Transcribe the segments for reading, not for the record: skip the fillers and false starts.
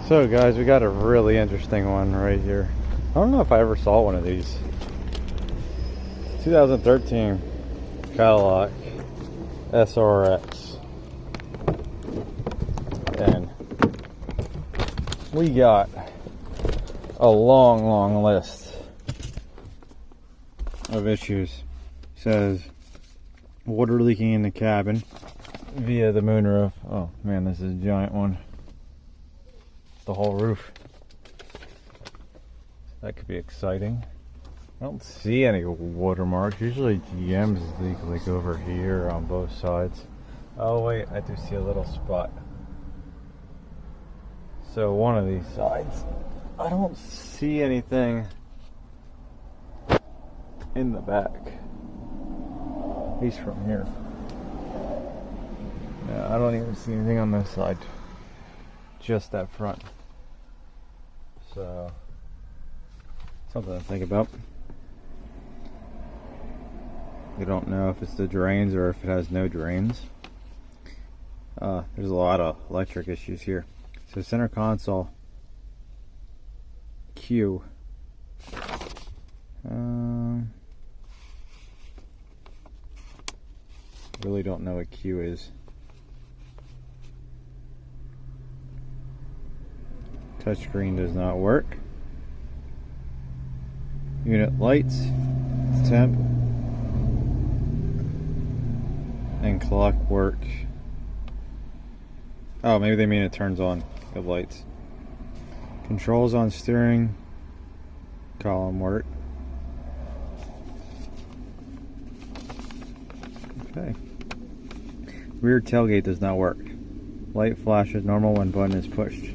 So guys, we got a really interesting one right here. I don't know if I ever saw one of these. 2013 Cadillac SRX. And we got a long list of issues. It says water leaking in the cabin via the moonroof. Oh man, this is a giant one. The whole roof. That could be exciting. I don't see any watermarks. Usually GMs leak like over here on both sides. Oh wait, I do see a little spot. So one of these sides, I don't see anything in the back. At least from here. No, I don't even see anything on this side. Just that front. So, something to think about. You don't know if it's the drains or if it has no drains. There's a lot of electric issues here. So center console Q. Really don't know what Q is. Touchscreen does not work. Unit lights, temp, and clock work. Oh, maybe they mean it turns on the lights. Controls on steering column work. Okay. Rear tailgate does not work. Light flashes normal when button is pushed.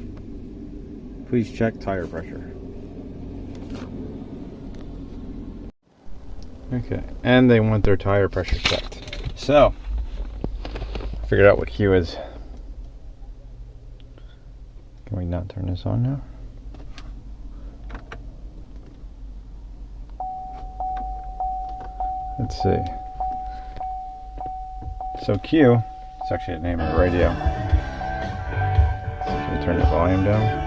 Please check tire pressure. Okay, and they want their tire pressure checked. So, figured out what Q is. Can we not turn this on now? Let's see. So Q, it's actually a name of the radio. So can we turn the volume down?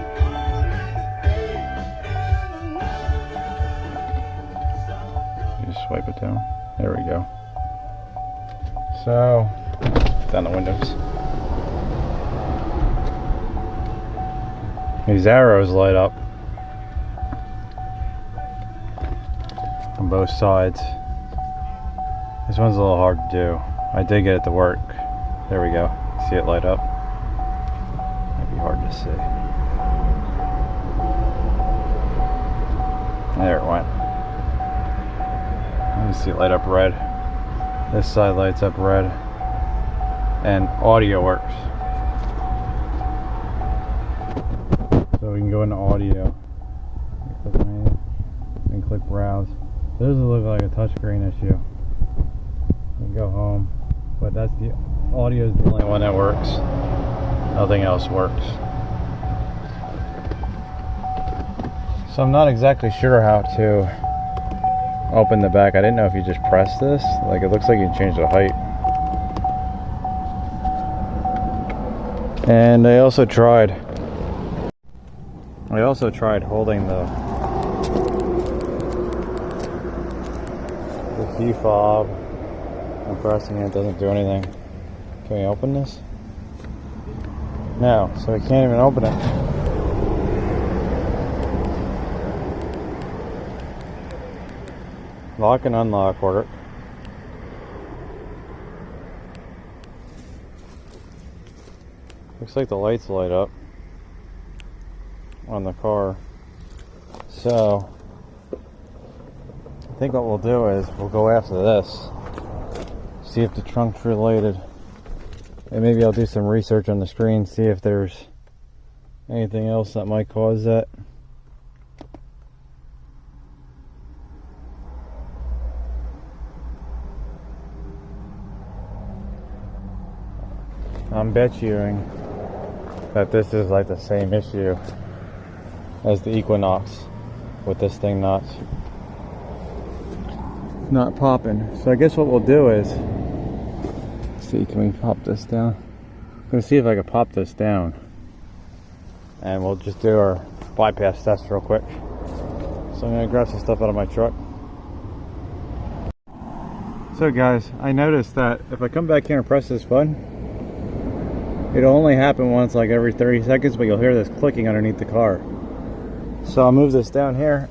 Swipe it down. There we go. So, down the windows. These arrows light up on both sides. This one's a little hard to do. I did get it to work. There we go. See it light up? Might be hard to see. There it went. You see it light up red. This side lights up red. And audio works. So we can go into audio. Click on it and click browse. This doesn't look like a touchscreen issue. We can go home. But that's the audio is the only one that works. Nothing else works. So I'm not exactly sure how to open the back. I didn't know if you just press this. Like, it looks like you can change the height. And I also tried holding the key fob and pressing it. It doesn't do anything. Can we open this? No, so we can't even open it. Lock and unlock work. Looks like the lights light up on the car. So I think what we'll do is we'll go after this, see if the trunk's related, and maybe I'll do some research on the screen, see if there's anything else that might cause that. I'm bet you that this is like the same issue as the Equinox with this thing not popping. So I guess what we'll do is, let's see, can we pop this down? I'm gonna see if I can pop this down. and we'll just do our bypass test real quick. So I'm gonna grab some stuff out of my truck. So guys, I noticed that if I come back here and press this button, it'll only happen once like every 30 seconds, but you'll hear this clicking underneath the car. So I'll move this down here.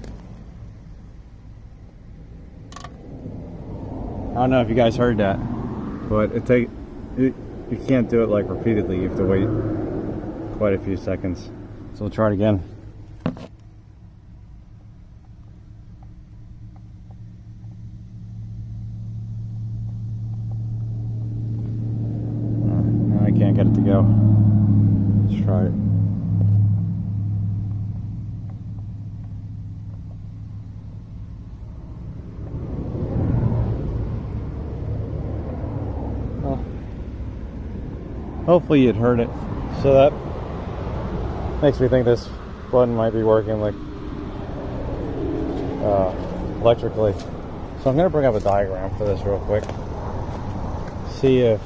I don't know if you guys heard that, but you can't do it like repeatedly. You have to wait quite a few seconds. So we'll try it again. No, I can't get it to go. Let's try it. Hopefully you'd heard it. So that makes me think this button might be working like electrically. So I'm going to bring up a diagram for this real quick. See if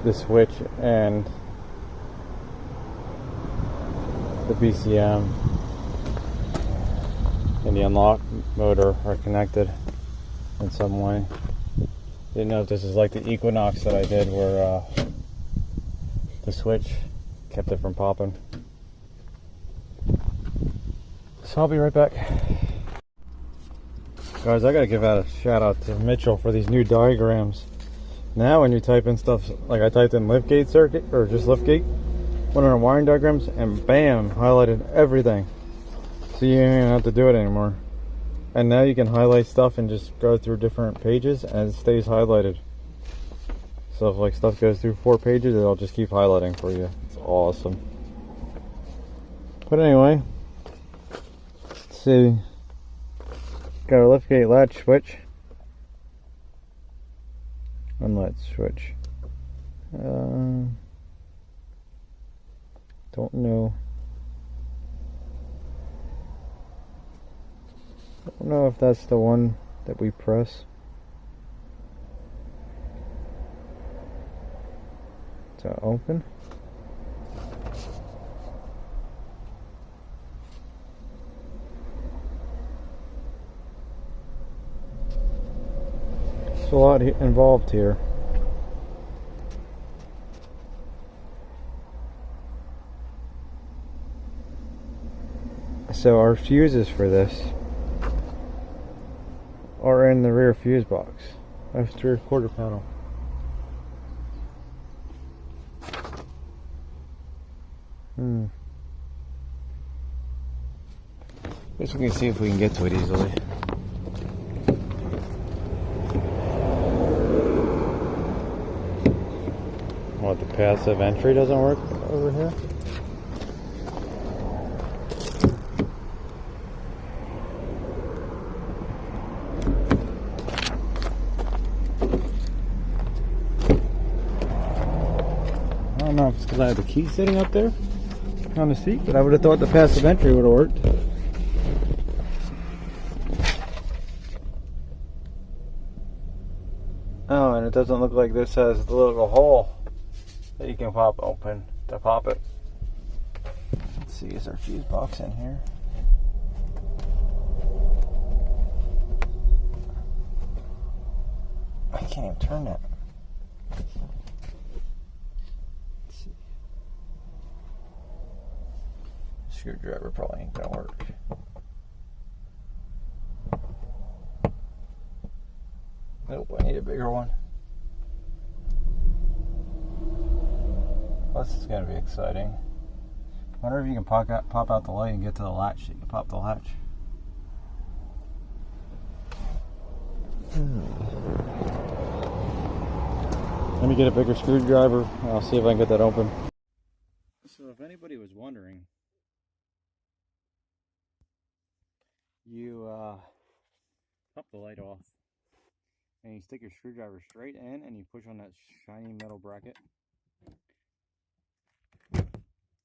the switch and the BCM and the unlock motor are connected in some way. Didn't know if this is like the Equinox that I did where the switch kept it from popping. So I'll be right back. Guys, I gotta give out a shout out to Mitchell for these new diagrams. Now when you type in stuff, like I typed in liftgate circuit, or just liftgate, went on our wiring diagrams, and bam, highlighted everything. So you don't even have to do it anymore. And now you can highlight stuff and just go through different pages and it stays highlighted. So if like stuff goes through 4 pages, it'll just keep highlighting for you. It's awesome. But anyway, let's see. Got a liftgate latch switch. Unlatch switch. Don't know. I don't know if that's the one that we press. To open. There's a lot involved here. So our fuses for this are in the rear fuse box. That's 3/4 panel. Guess we can see if we can get to it easily. What, the passive entry doesn't work over here? I don't know if it's because I have the key sitting up there on the seat, but I would have thought the passive entry would have worked. Oh, and it doesn't look like this has the little hole that you can pop open to pop it. Let's see, is our fuse box in here? I can't even turn that. Let's see. Screwdriver probably ain't gonna work. Nope, I need a bigger one. This is going to be exciting. I wonder if you can pop out the light and get to the latch so you can pop the latch. Let me get a bigger screwdriver. I'll see if I can get that open. So if anybody was wondering, you pop the light off and you stick your screwdriver straight in and you push on that shiny metal bracket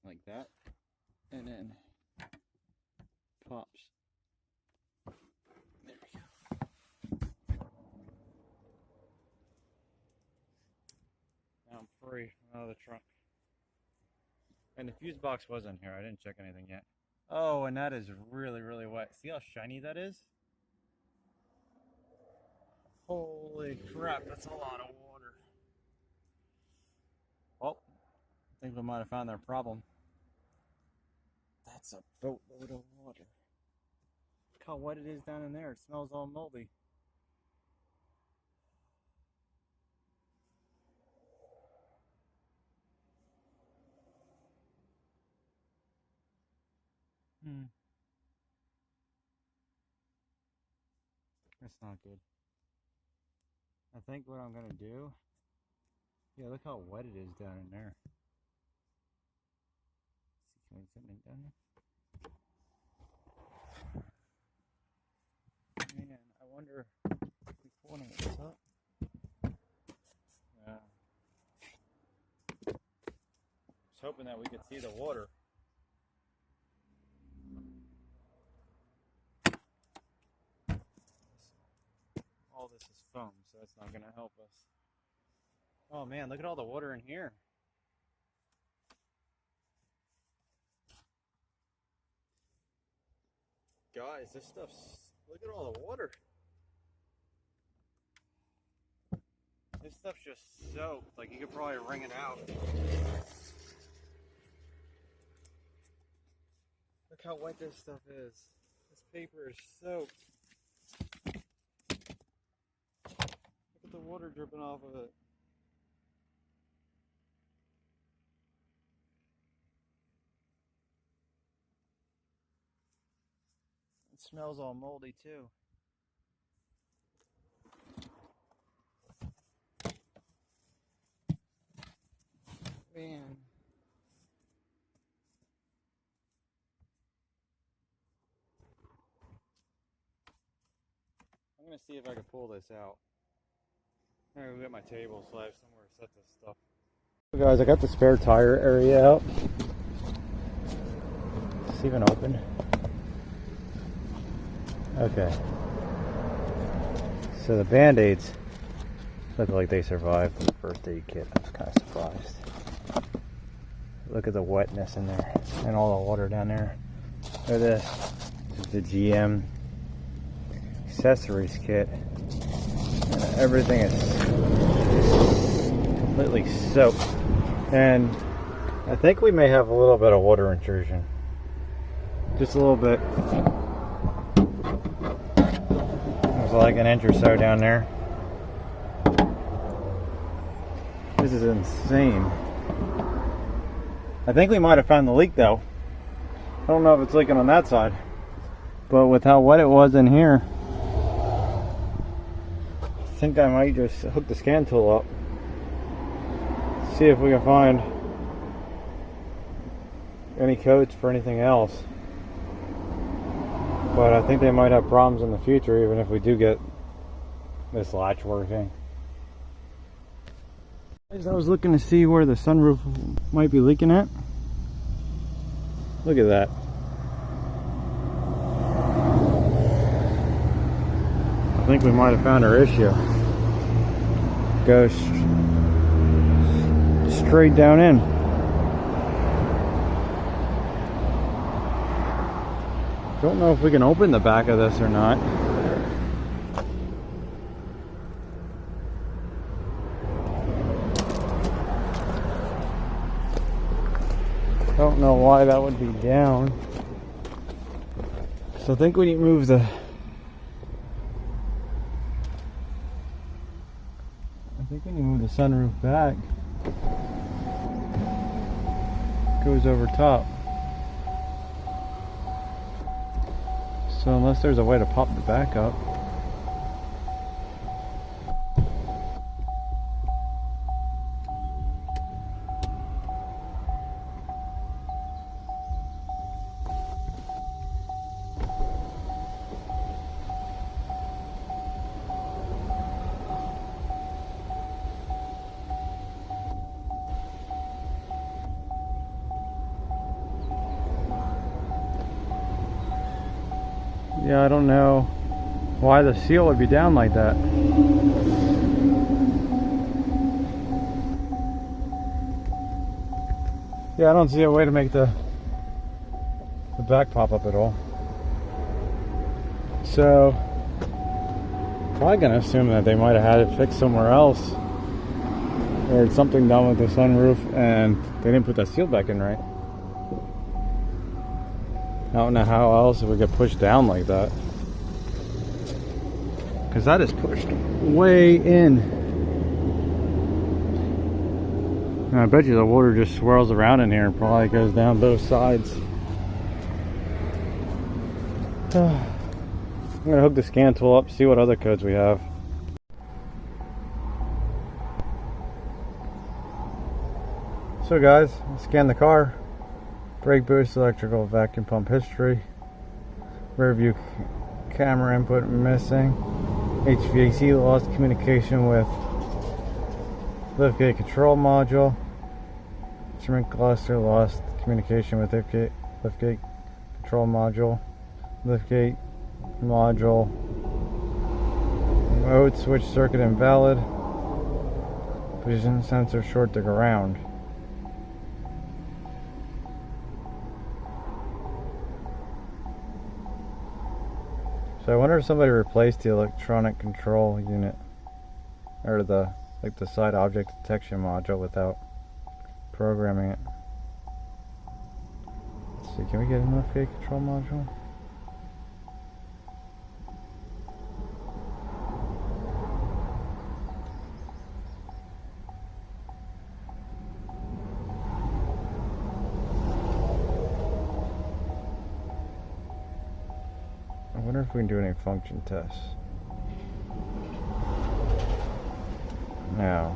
like that, and then pops. There we go. Now I'm free out of the trunk. And the fuse box was in here. I didn't check anything yet. Oh, and that is really, really wet. See how shiny that is? Holy crap, that's a lot of water. Well, I think we might have found their problem. That's a boatload of water. Look how wet it is down in there. It smells all moldy. That's not good. I think what I'm gonna do, yeah, look how wet it is down in there. Can we put it down there? Man, I wonder if we pulling this up. Yeah. I was hoping that we could see the water. All this is foam, so that's not going to help us. Oh man, look at all the water in here. Guys, this stuff's, look at all the water. This stuff's just soaked, like you could probably wring it out. Look how wet this stuff is. This paper is soaked. The water dripping off of it. It smells all moldy too. Man. I'm gonna see if I can pull this out. I'm gonna go get my table so I have somewhere to set this stuff. So guys, I got the spare tire area out. Is this even open? Okay. So the Band-Aids look like they survived the first aid kit. I was kind of surprised. Look at the wetness in there and all the water down there. Look at this. This is the GM accessories kit. And everything is completely soaked. And I think we may have a little bit of water intrusion. Just a little bit. There's like an inch or so down there. This is insane. I think we might have found the leak though. I don't know if it's leaking on that side, but with how wet it was in here, I think I might just hook the scan tool up, see if we can find any codes for anything else. But I think they might have problems in the future even if we do get this latch working. As I was looking to see where the sunroof might be leaking at. Look at that. I think we might have found our issue. Goes straight down in. Don't know if we can open the back of this or not. Don't know why that would be down. So I think we need to move the sunroof back. Goes over top. So unless there's a way to pop the back up. Yeah, I don't know why the seal would be down like that. Yeah, I don't see a way to make the back pop up at all. So, probably gonna assume that they might have had it fixed somewhere else, or something done with the sunroof, and they didn't put that seal back in right. I don't know how else it would get pushed down like that, because that is pushed way in. And I bet you the water just swirls around in here and probably goes down both sides. I'm gonna hook the scan tool up, see what other codes we have. So guys, scan the car. Brake boost, electrical vacuum pump history. Rear view camera input missing. HVAC lost communication with liftgate control module. Instrument cluster lost communication with liftgate control module. Liftgate module. Mode switch circuit invalid. Position sensor short to ground. So I wonder if somebody replaced the electronic control unit, or the side object detection module, without programming it. Let's see, can we get an liftgate control module? I wonder if we can do any function tests. No.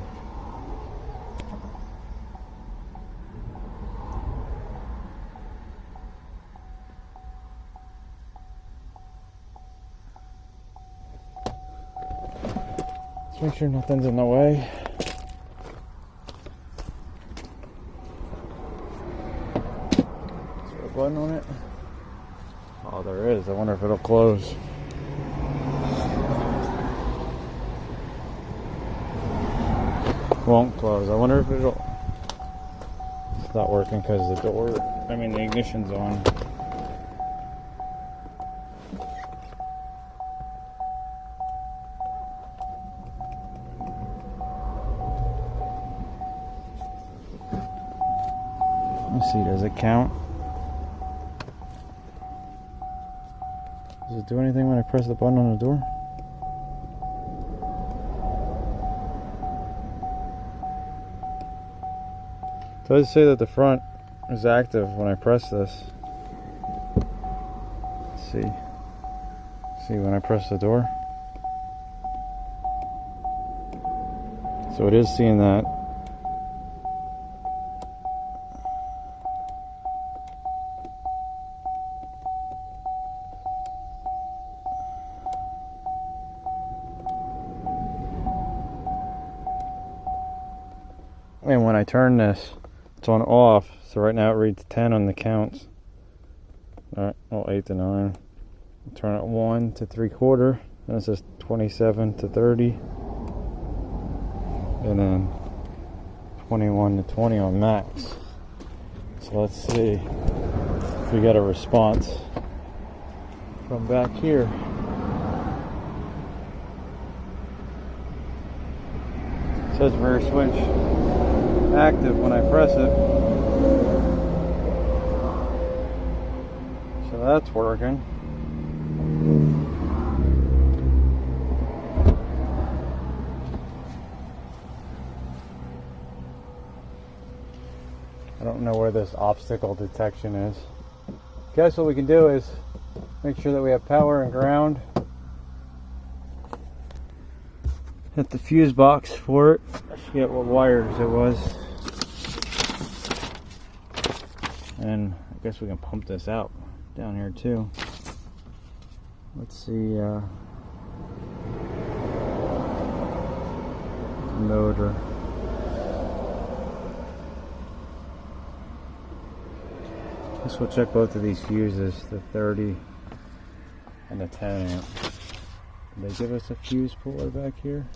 Let's make sure nothing's in the way. Is there a button on it? Oh, there is. I wonder if it'll close. Won't close. I wonder if it'll... It's not working because the the ignition's on. Let's see, does it count? Does it do anything when I press the button on the door? It does say that the front is active when I press this. Let's see. See when I press the door. So it is seeing that. And when I turn this, it's on off. So right now it reads 10 on the counts. Alright, well 8 to 9. Turn it 1 to 3/4. And it says 27 to 30. And then 21 to 20 on max. So let's see if we get a response from back here. It says rear switch active when I press it. So that's working. I don't know where this obstacle detection is. Guess what we can do is make sure that we have power and ground. Hit the fuse box for it. I forget what wires it was. And I guess we can pump this out down here too. Let's see, motor. Guess we'll check both of these fuses, the 30 and the 10 amp. Did they give us a fuse puller back here?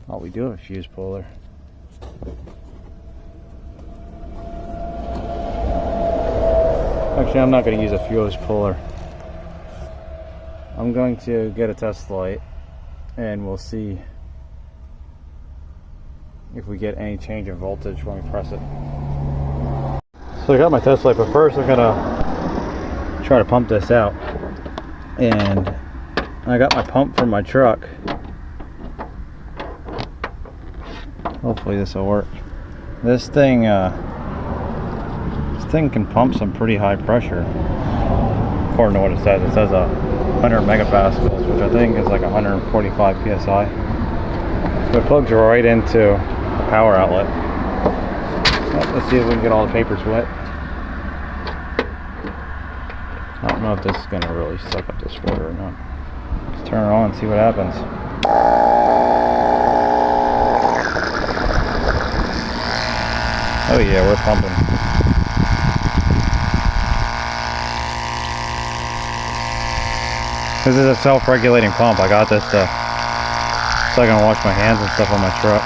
Oh, we do have a fuse puller. Actually, I'm not going to use a fuse puller. I'm going to get a test light and we'll see if we get any change in voltage when we press it. So I got my test light, but first I'm going to try to pump this out. And I got my pump from my truck. Hopefully this will work. This thing can pump some pretty high pressure, according to what it says. It says 100 megapascals, which I think is like 145 psi. So it plugs right into the power outlet. Well, let's see if we can get all the papers wet. I don't know if this is going to really suck up this water or not. Let's turn it on and see what happens. Oh yeah, we're pumping. This is a self-regulating pump. I got this so I can wash my hands and stuff on my truck.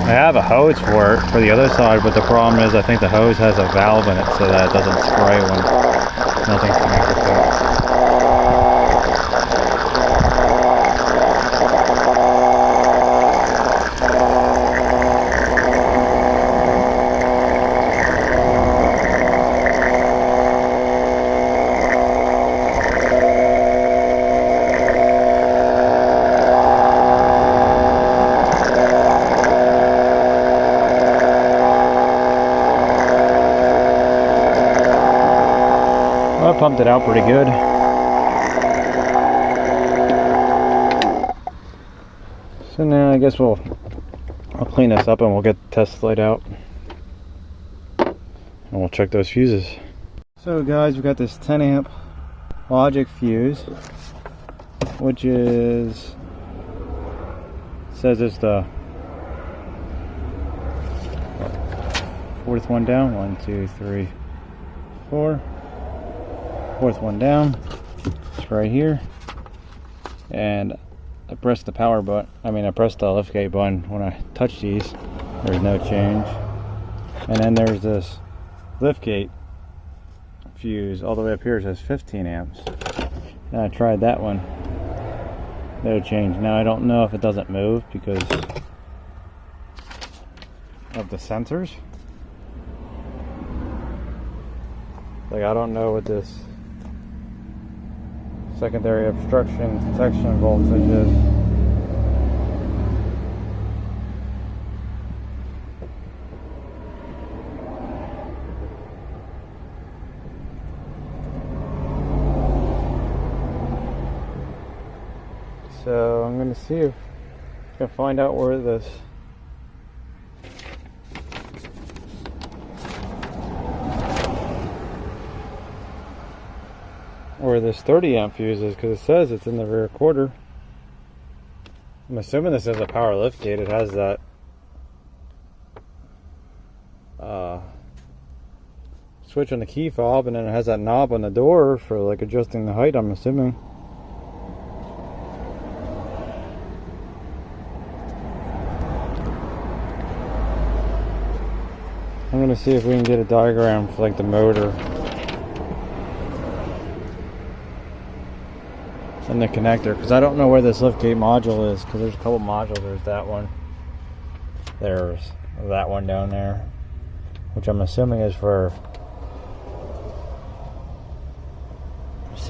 I have a hose for it for the other side, but the problem is I think the hose has a valve in it so that it doesn't spray when nothing's connected to it. I pumped it out pretty good. So now I guess I'll clean this up and we'll get the test light out. And we'll check those fuses. So guys, we got this 10 amp logic fuse, which is, says it's the fourth one down. 1, 2, 3, 4. Fourth one down. It's right here. And I pressed the power button. I pressed the liftgate button. When I touch these, there's no change. And then there's this liftgate fuse all the way up here. It says 15 amps. And I tried that one. No change. Now I don't know if it doesn't move because of the sensors. Like, I don't know what this secondary obstruction protection voltage is. So I'm going to see if I can find out where this where this 30 amp fuse is, because it says it's in the rear quarter. I'm assuming this is a power lift gate. It has that switch on the key fob, and then it has that knob on the door for like adjusting the height, I'm assuming. I'm gonna see if we can get a diagram for like the motor and the connector, because I don't know where this liftgate module is, because there's a couple modules. There's that one, there's that one down there, which I'm assuming is for,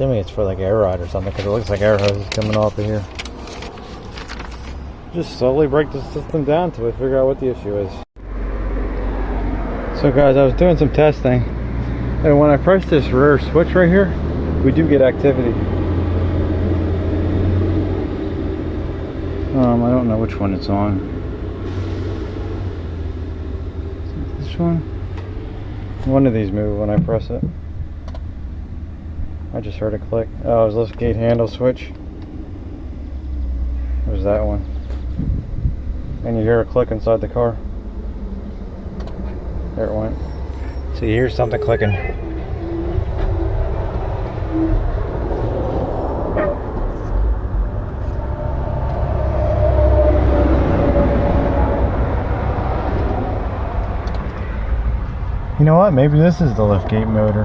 it's for like air ride or something, because it looks like air hose is coming off of here. Just slowly break the system down to it, figure out what the issue is. So guys, I was doing some testing, and when I press this rear switch right here, we do get activity. I don't know which one it's on. Is it this one? One of these move when I press it. I just heard a click. Oh, it was this gate handle switch. There's that one. And you hear a click inside the car. There it went. So you hear something clicking. You know what? Maybe this is the liftgate motor.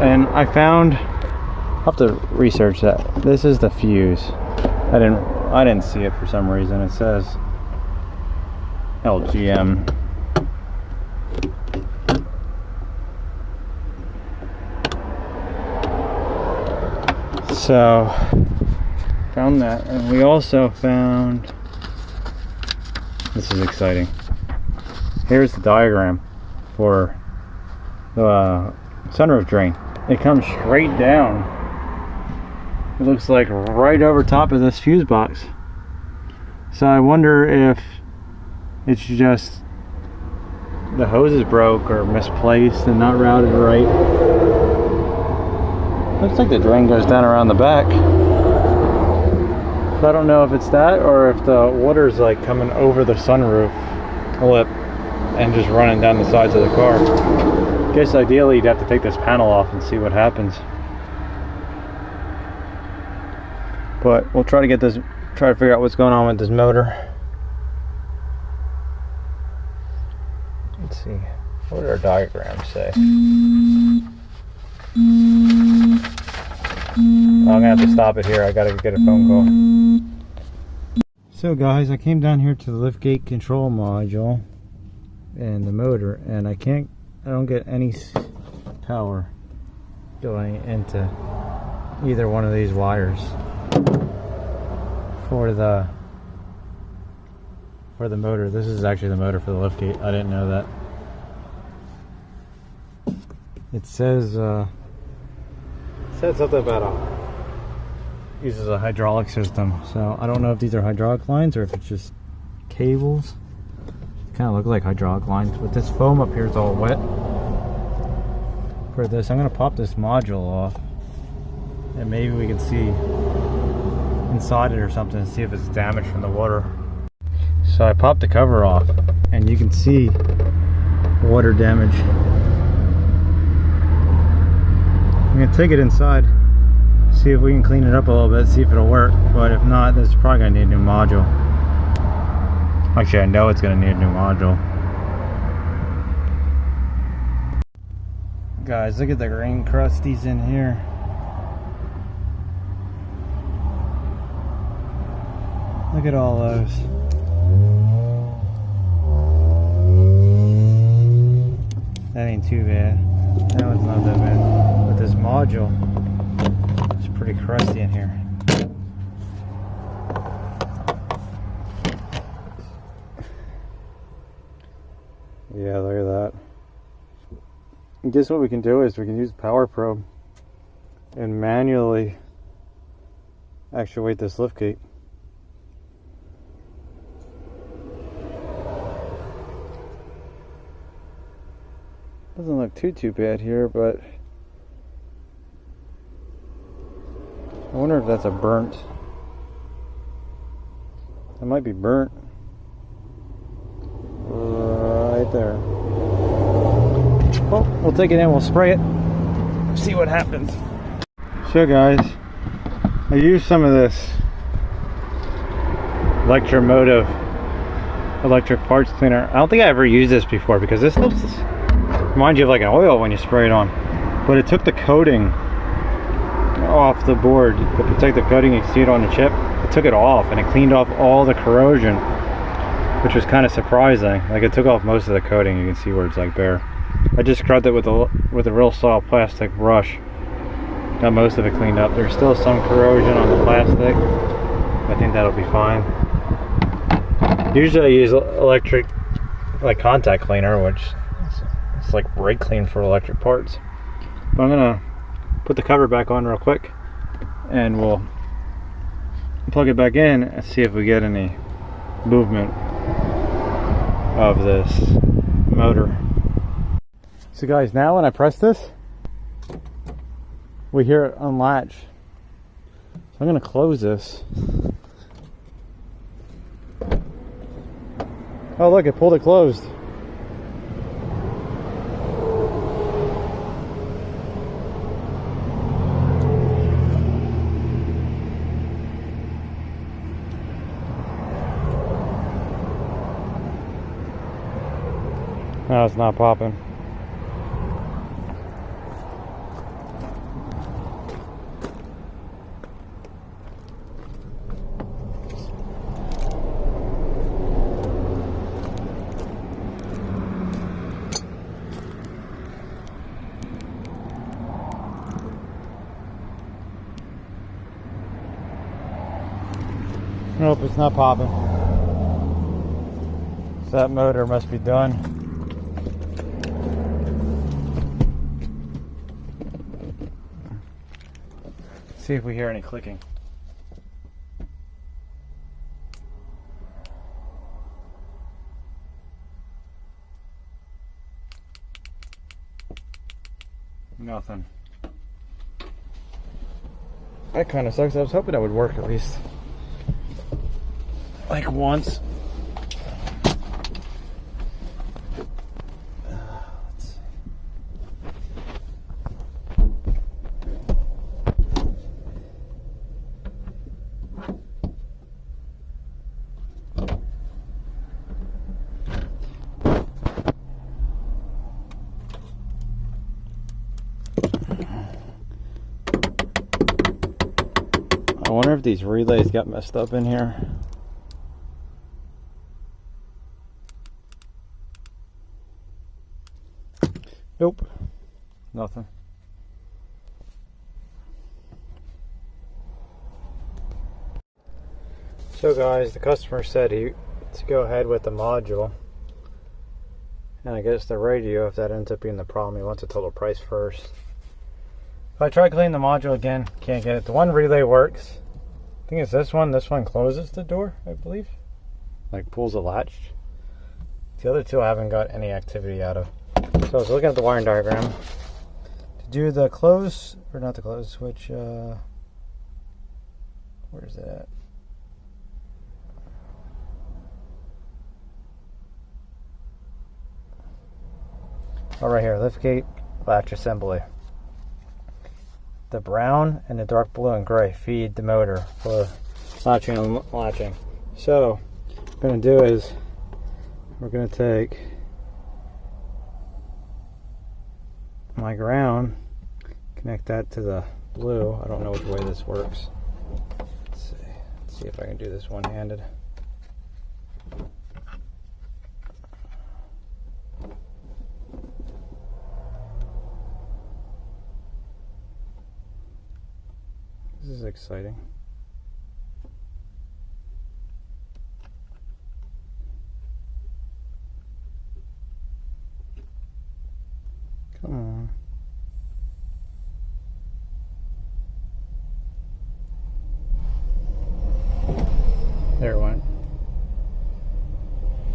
And I found, I'll have to research that. This is the fuse. I didn't see it for some reason. It says LGM. So found that, and we also found, this is exciting. Here's the diagram for the sunroof drain. It comes straight down. It looks like right over top of this fuse box. So I wonder if it's just the hose is broke or misplaced and not routed right. Looks like the drain goes down around the back. So I don't know if it's that or if the water's like coming over the sunroof lip and just running down the sides of the car. I guess ideally you'd have to take this panel off and see what happens. But we'll try to get this, try to figure out what's going on with this motor. Let's see, what did our diagram say? I'm gonna have to stop it here. I gotta get a phone call. So guys, I came down here to the liftgate control module and the motor, and I don't get any power going into either one of these wires for the motor. This is actually the motor for the liftgate. I didn't know that. It says something about uses a hydraulic system, so I don't know if these are hydraulic lines or if it's just cables. Kind of look like hydraulic lines, but this foam up here is all wet. For this, I'm going to pop this module off, and maybe we can see inside it or something and see if it's damaged from the water. So I popped the cover off, and you can see water damage. I'm going to take it inside, see if we can clean it up a little bit, see if it'll work. But if not, this is probably going to need a new module. Actually, I know it's going to need a new module. Guys, look at the rain crusties in here. Look at all those. That ain't too bad. That one's not that bad. But this module is pretty crusty in here. Yeah, look at that. I guess what we can do is we can use power probe and manually actuate this liftgate. Doesn't look too bad here, but I wonder if that's a burnt. It might be burnt. Right there. Well, we'll take it in, we'll spray it, see what happens. So guys, I used some of this electromotive electric parts cleaner. I don't think I ever used this before because this looks, reminds you of like an oil when you spray it on. But it took the coating off the board to protect the coating. You can see it on the chip. It took it off and it cleaned off all the corrosion, which was kind of surprising. Like it took off most of the coating. You can see where it's like bare. I just scrubbed it with a real soft plastic brush. Got most of it cleaned up. There's still some corrosion on the plastic. I think that'll be fine. Usually I use electric, like contact cleaner, which it's like brake clean for electric parts. But I'm gonna put the cover back on real quick, and we'll plug it back in and see if we get any movement of this motor. So guys, now when I press this, we hear it unlatch. So I'm gonna close this. Oh look, it pulled it closed. No, it's not popping. Nope, it's not popping. So that motor must be done. See if we hear any clicking. Nothing. That kind of sucks. I was hoping that would work at least. Like once. Let's see. I wonder if these relays got messed up in here. Nope, nothing. So guys, the customer said to go ahead with the module, and I guess the radio, if that ends up being the problem, he wants a total price first. If I try cleaning the module again, can't get it. The one relay works. I think it's this one. This one closes the door, I believe. Like pulls the latch. The other two I haven't got any activity out of. So I was looking at the wiring diagram. To do the close, or not the close switch, where is it at? Oh, right here, liftgate latch assembly. The brown and the dark blue and gray feed the motor for latching and unlatching. So what I'm going to do is we're going to take my ground, connect that to the blue. I don't know which way this works. Let's see if I can do this one-handed. This is exciting. Come on. There it went.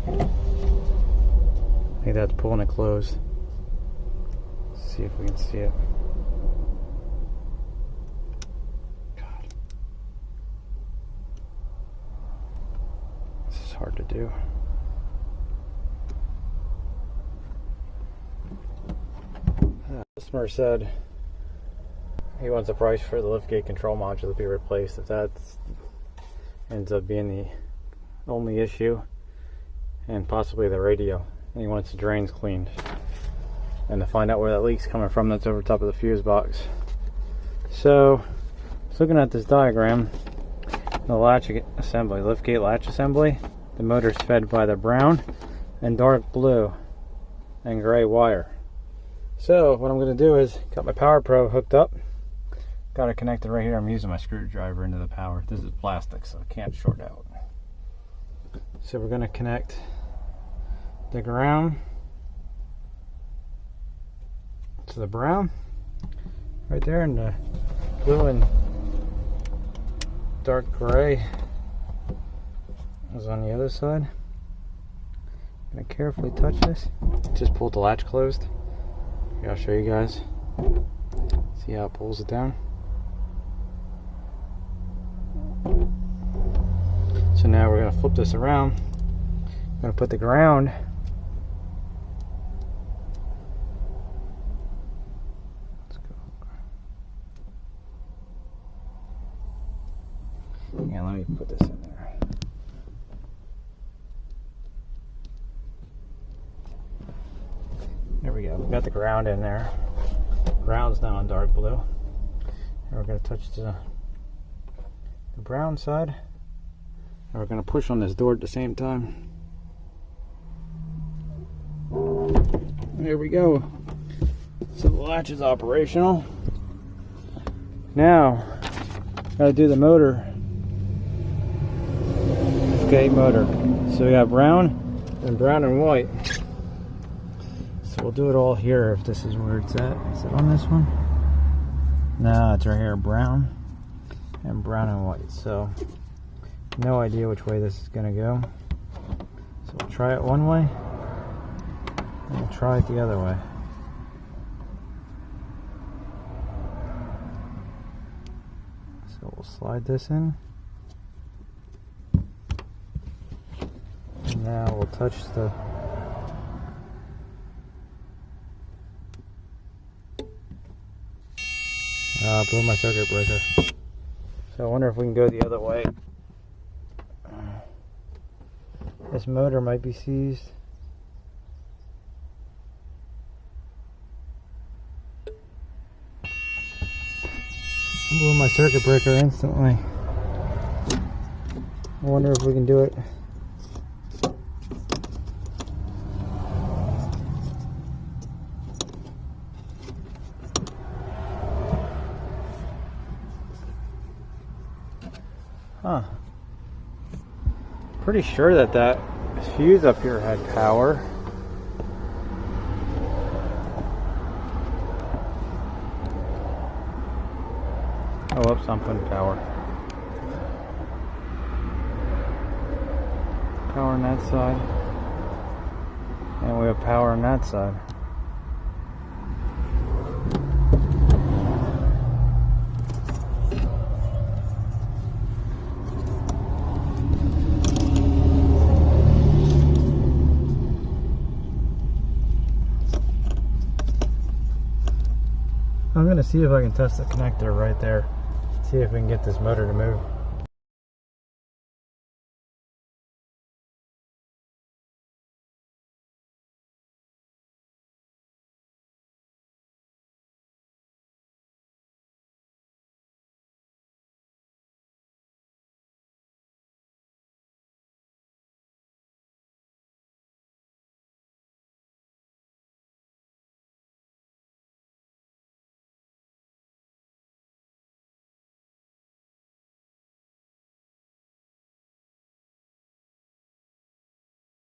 I think that's pulling it closed. Let's see if we can see it. God. This is hard to do. Customer said he wants a price for the liftgate control module to be replaced. If that ends up being the only issue, and possibly the radio, and he wants the drains cleaned, and to find out where that leak's coming from that's over top of the fuse box. So, just looking at this diagram, the latch assembly, liftgate latch assembly, the motor's fed by the brown and dark blue and gray wire. So what I'm going to do is got my power probe hooked up, got it connected right here. I'm using my screwdriver into the power. This is plastic, so it can't short out. So we're going to connect the ground to the brown right there, and the blue and dark gray is on the other side. I'm going to carefully touch this. Just pulled the latch closed. Here, I'll show you guys. See how it pulls it down. So now we're going to flip this around. I'm going to put the ground yeah, let me put this in there. There we go. We got the ground in there. Ground's now in dark blue. And we're going to touch the brown side. And we're going to push on this door at the same time. There we go. So the latch is operational. Now, gotta do the motor. Okay, motor. So we got brown and white. So we'll do it all here if this is where it's at. Is it on this one? No, it's right here. Brown and white. So no idea which way this is gonna go. So we'll try it one way and we'll try it the other way. So we'll slide this in. And now we'll touch the blew my circuit breaker. So I wonder if we can go the other way. This motor might be seized. Blew my circuit breaker instantly. I wonder if we can do it. Huh. Pretty sure that fuse up here had power. Oh, oops, I'm putting power. Power on that side. And we have power on that side. I'm going to see if I can test the connector right there. See if we can get this motor to move.